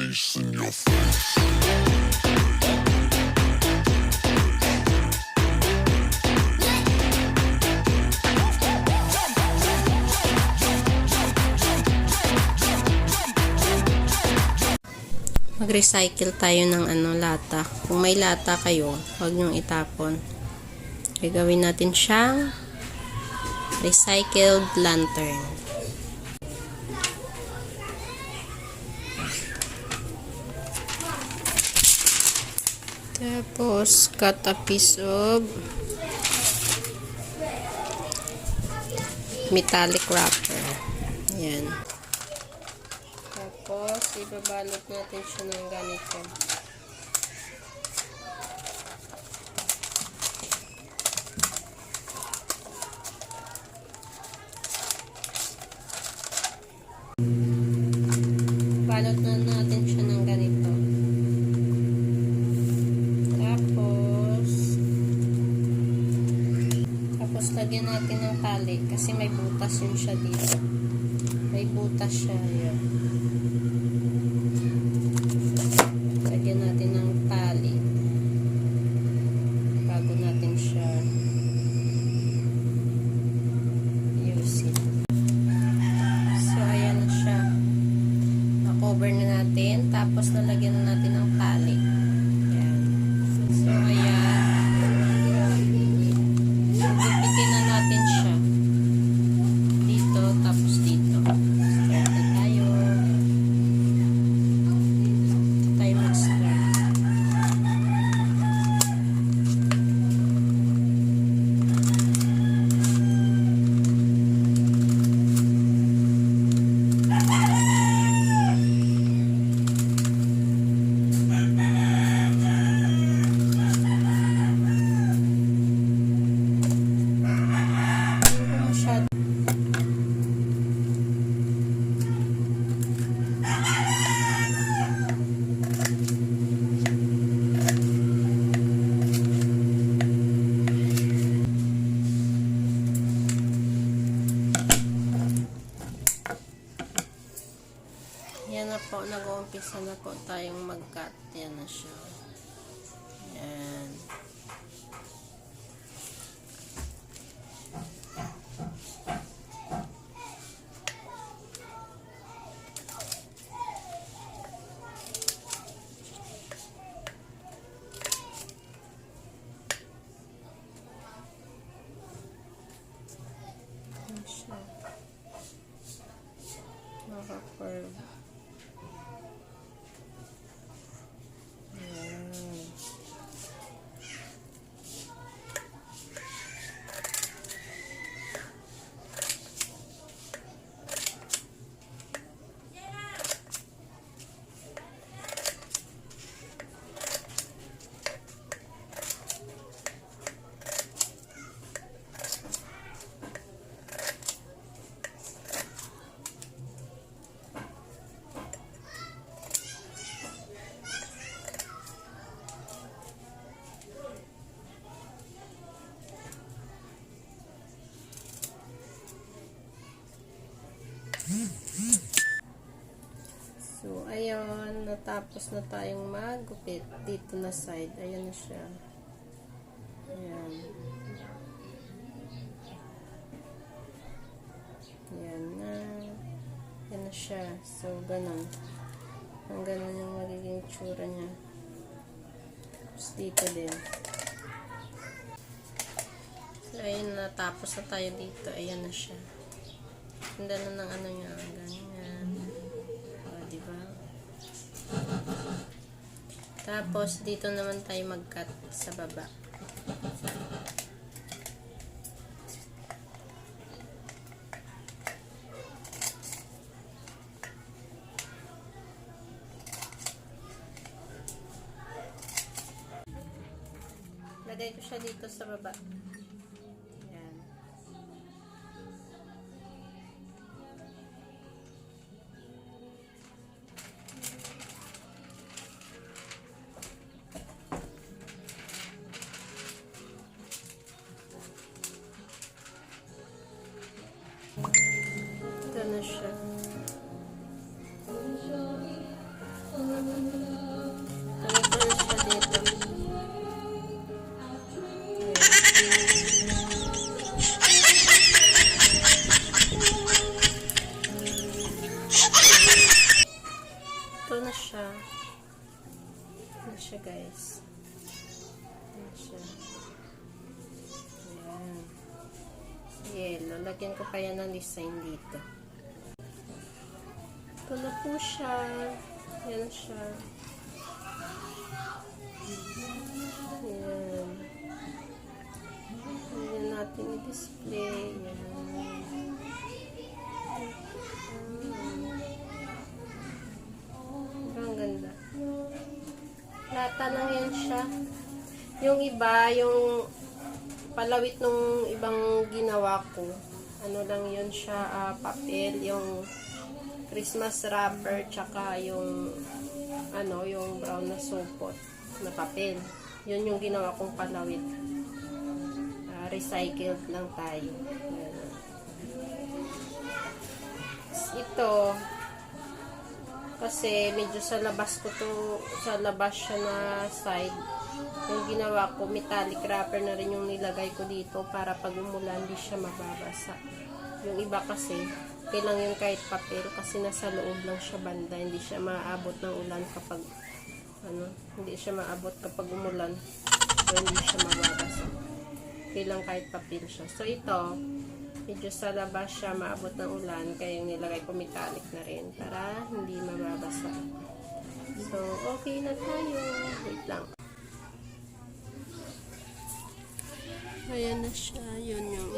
bass in your face. Mag-recycle tayo ng lata. Kung may lata kayo, huwag niyong itapon. Gagawin natin siyang recycled lantern. Tapos, cut a piece of metallic wrapper. Ayan. Tapos, ibabalot natin siya ng ganito. Balot na natin siya ng ganito. Tapos lagyan natin ng tali kasi may butas yun siya dito. May butas siya. Ayan. Lagyan natin ng tali bago natin siya ayusin. So, ayan na siya. Na-cover na natin. Tapos, lalagyan na natin ng tali. Ayan. So, ayan. Gupitin na natin siya. Dito, tapos dito. Start na tayo. Dito tayo mag-start. Yan na po, nag-uumpisa na po tayong mag-cut. Yan na siya. Yan. Yan siya. Naka-curve. So, ayun, natapos na tayong maggupit dito na side. Ayan na siya. Ayan. Ayan na. Ayan na siya. So, ganun. Ang ganun yung magiging tsura niya. Tapos dito din. So, ayun, natapos na tayo dito. Ayan na siya. Ganda na ng niya. Ganyan. Diba? Tapos, dito naman tayo mag-cut sa baba. Lagay ko siya dito sa baba. Ayan. Ito na siya. Naka-turn siya dito. Ito na siya. Ito na siya, guys. Ito na siya. Ayan. Yellow. Lagyan ko pa yan ng design dito. Ito na po siya. Ayan siya. Ayan. Ayan natin i-display. Ayan. Ang ganda. Lata lang yan siya. Yung iba, yung palawit nung ibang ginawa ko, ano lang yun siya, papel, yung Christmas wrapper, tsaka yung ano, yung brown na supot na papel. Yun yung ginawa kong palawit. Recycled lang tayo. Ayan. Ito, kasi medyo sa labas ko to, sa labas siya na side. Yung ginawa ko, metallic wrapper na rin yung nilagay ko dito para pag umulan, hindi siya mababasa. Yung iba kasi, kailang yung kahit papel kasi nasa loob lang siya banda, hindi siya maaabot ng ulan kapag ano, hindi siya maabot kapag umulan, so hindi siya mababasa. Kailang kahit papel siya. So ito, medyo sa labas siya maabot ng ulan, kaya yung nilagay ko metallic na rin para hindi mababasa. So okay na tayo. Wait lang. Ayan na siya. Yun yung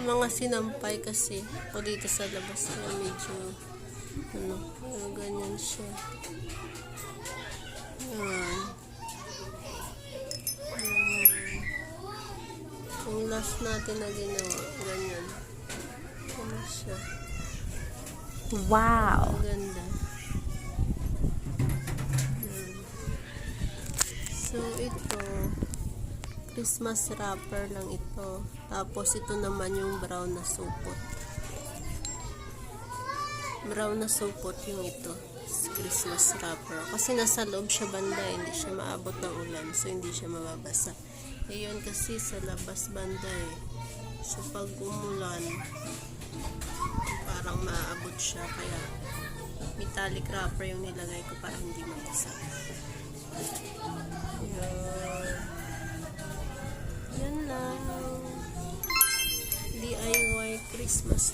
mga sinampay kasi o dito sa labas na medyo ano, ganyan siya. Ayan. Yung last natin na ginawa, ganyan. Ano siya? Wow! Ang ganda. Ayan. So, ito Christmas wrapper lang ito. Tapos ito naman yung brown na supot. Brown na supot yung ito. Christmas wrapper. Kasi nasa loob siya banda, hindi siya maabot ng ulan. So hindi siya mababasa. Ayun kasi sa labas banda eh. So pag umulan, parang maabot siya. Kaya metallic wrapper yung nilagay ko para hindi mabasa. Yan lang. DIY Christmas